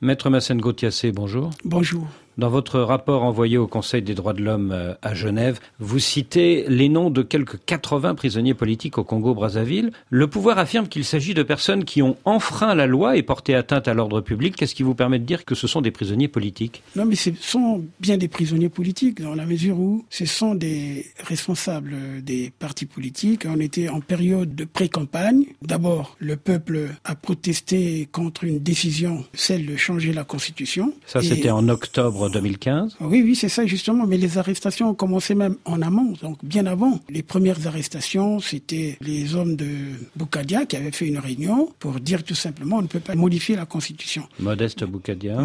Maître Massène Gauthiassé, bonjour. Bonjour. Dans votre rapport envoyé au Conseil des droits de l'homme à Genève, vous citez les noms de quelques 80 prisonniers politiques au Congo-Brazzaville. Le pouvoir affirme qu'il s'agit de personnes qui ont enfreint la loi et porté atteinte à l'ordre public. Qu'est-ce qui vous permet de dire que ce sont des prisonniers politiques? Non, mais ce sont bien des prisonniers politiques dans la mesure où ce sont des responsables des partis politiques. On était en période de pré-campagne. D'abord, le peuple a protesté contre une décision, celle de changer la Constitution. Ça, c'était en octobre 2015. Oui, c'est ça justement. Mais les arrestations ont commencé même en amont, donc bien avant. Les premières arrestations, c'était les hommes de Boukadia qui avaient fait une réunion pour dire tout simplement on ne peut pas modifier la Constitution. Modeste Boukadia.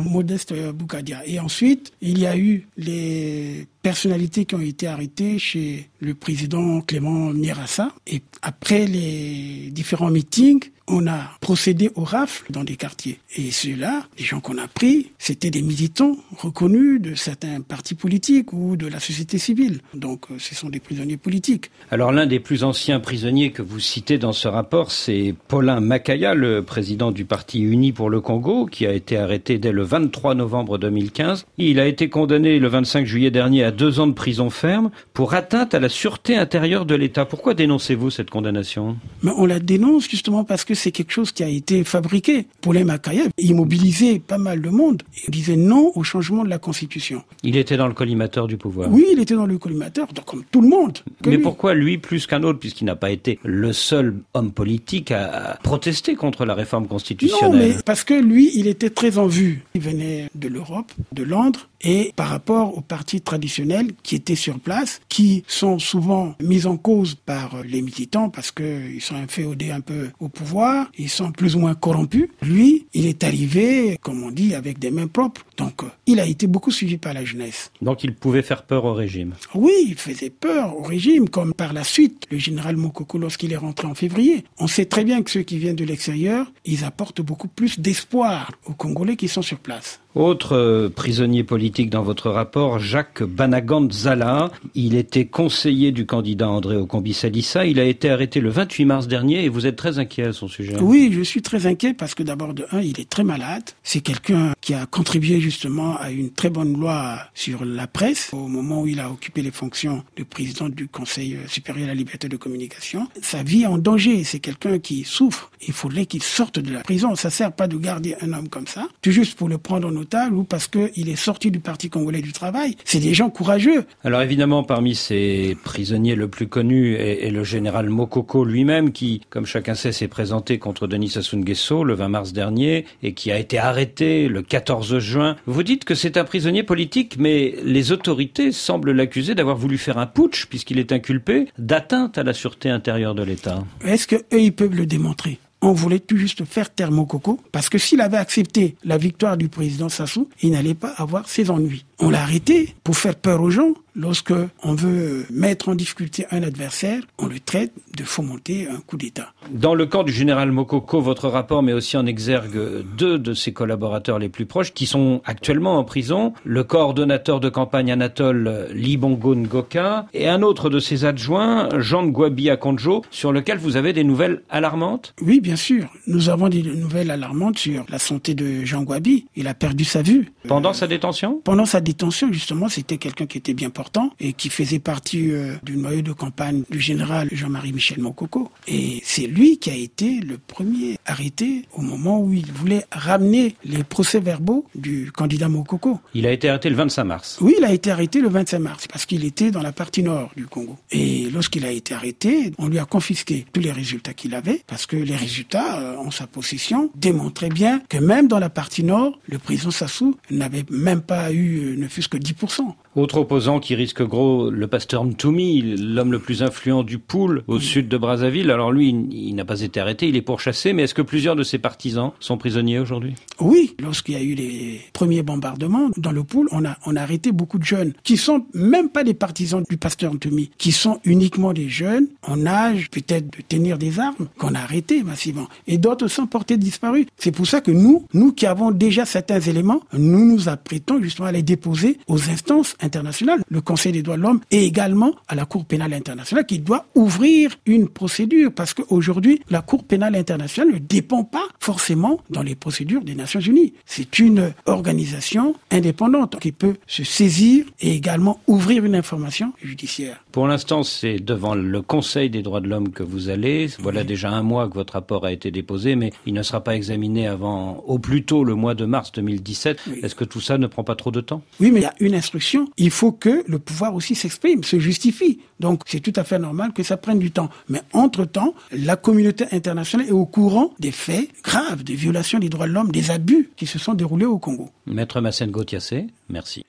Et ensuite, il y a eu les personnalités qui ont été arrêtées chez le président Clément Nyirassa. Et après les différents meetings, on a procédé aux rafles dans des quartiers. Et ceux-là, les gens qu'on a pris, c'était des militants reconnus de certains partis politiques ou de la société civile. Donc ce sont des prisonniers politiques. Alors l'un des plus anciens prisonniers que vous citez dans ce rapport, c'est Paulin Makaya, le président du parti Uni pour le Congo, qui a été arrêté dès le 23 novembre 2015. Il a été condamné le 25 juillet dernier à 2 ans de prison ferme pour atteinte à la sûreté intérieure de l'État. Pourquoi dénoncez-vous cette condamnation? Mais on la dénonce justement parce que c'est quelque chose qui a été fabriqué. Paulin Makaya, il mobilisait pas mal de monde. Il disait non au changement de la Constitution. Il était dans le collimateur du pouvoir. Oui, il était dans le collimateur, donc comme tout le monde. Mais pourquoi lui plus qu'un autre, puisqu'il n'a pas été le seul homme politique à protester contre la réforme constitutionnelle? Non, mais parce que lui, il était très en vue. Il venait de l'Europe, de Londres, et par rapport aux partis traditionnels qui étaient sur place, qui sont souvent mis en cause par les militants parce qu'ils sont inféodés un peu au pouvoir, ils sont plus ou moins corrompus. Lui, il est arrivé, comme on dit, avec des mains propres. Donc, il a été beaucoup suivi par la jeunesse. Donc, il pouvait faire peur au régime? Oui, il faisait peur au régime, comme par la suite, le général Mokoko, lorsqu'il est rentré en février. On sait très bien que ceux qui viennent de l'extérieur, ils apportent beaucoup plus d'espoir aux Congolais qui sont sur place. Autre prisonnier politique dans votre rapport, Jacques Banagant-Zala. Il était conseiller du candidat André Okombi-Salissa. Il a été arrêté le 28 mars dernier et vous êtes très inquiet à son sujet. Oui, je suis très inquiet parce que d'abord, de un, il est très malade. C'est quelqu'un qui a contribué justement à une très bonne loi sur la presse au moment où il a occupé les fonctions de président du Conseil supérieur à la liberté de communication. Sa vie est en danger. C'est quelqu'un qui souffre. Il faudrait qu'il sorte de la prison. Ça sert pas de garder un homme comme ça, tout juste pour le prendre en otage ou parce qu'il est sorti du Parti congolais du travail. C'est des gens courageux. Alors évidemment, parmi ces prisonniers, le plus connu est le général Mokoko lui-même qui, comme chacun sait, s'est présenté contre Denis Sassou Nguesso le 20 mars dernier et qui a été arrêté le 14 juin. Vous dites que c'est un prisonnier politique, mais les autorités semblent l'accuser d'avoir voulu faire un putsch, puisqu'il est inculpé d'atteinte à la sûreté intérieure de l'État. Est-ce qu'eux, ils peuvent le démontrer? On voulait tout juste faire taire Mokoko, parce que s'il avait accepté la victoire du président Sassou, il n'allait pas avoir ses ennuis. On l'a arrêté pour faire peur aux gens. Lorsque on veut mettre en difficulté un adversaire, on le traite de fomenter un coup d'État. Dans le camp du général Mokoko, votre rapport met aussi en exergue 2 de ses collaborateurs les plus proches qui sont actuellement en prison. Le coordonnateur de campagne Anatole Libongo Ngoka et un autre de ses adjoints, Jean Ngwabi Akonjo, sur lequel vous avez des nouvelles alarmantes? Oui, bien sûr. Nous avons des nouvelles alarmantes sur la santé de Jean Ngwabi. Il a perdu sa vue. Pendant sa détention? Pendant sa détention, justement, c'était quelqu'un qui était bien portant et qui faisait partie du noyau de campagne du général Jean-Marie Michel Mokoko. Et c'est lui qui a été le premier arrêté au moment où il voulait ramener les procès-verbaux du candidat Mokoko. Il a été arrêté le 25 mars. Oui, il a été arrêté le 25 mars parce qu'il était dans la partie nord du Congo. Et lorsqu'il a été arrêté, on lui a confisqué tous les résultats qu'il avait parce que les résultats en sa possession démontraient bien que même dans la partie nord, le président Sassou n'avait même pas eu ne fût-ce que 10%. Autre opposant qui risque gros, le pasteur Ntoumi, l'homme le plus influent du Poul, au sud de Brazzaville. Alors lui, il n'a pas été arrêté, il est pourchassé, mais est-ce que plusieurs de ses partisans sont prisonniers aujourd'hui? Oui, lorsqu'il y a eu les premiers bombardements dans le Poul, on a arrêté beaucoup de jeunes qui sont même pas des partisans du pasteur Ntoumi, qui sont uniquement des jeunes en âge peut-être de tenir des armes, qu'on a arrêtés massivement. Et d'autres sont portés disparus. C'est pour ça que nous qui avons déjà certains éléments, nous nous apprêtons justement à les déposer aux instances internationale, le Conseil des droits de l'homme, et également à la Cour pénale internationale qui doit ouvrir une procédure parce qu'aujourd'hui, la Cour pénale internationale ne dépend pas forcément dans les procédures des Nations Unies. C'est une organisation indépendante qui peut se saisir et également ouvrir une information judiciaire. Pour l'instant, c'est devant le Conseil des droits de l'homme que vous allez. Voilà déjà un mois que votre rapport a été déposé, mais il ne sera pas examiné avant au plus tôt le mois de mars 2017. Oui. Est-ce que tout ça ne prend pas trop de temps? Oui, mais il y a une instruction. Il faut que le pouvoir aussi s'exprime, se justifie. Donc, c'est tout à fait normal que ça prenne du temps. Mais entre-temps, la communauté internationale est au courant des faits graves, des violations des droits de l'homme, des abus qui se sont déroulés au Congo. Maître Massène Gothiassé, merci.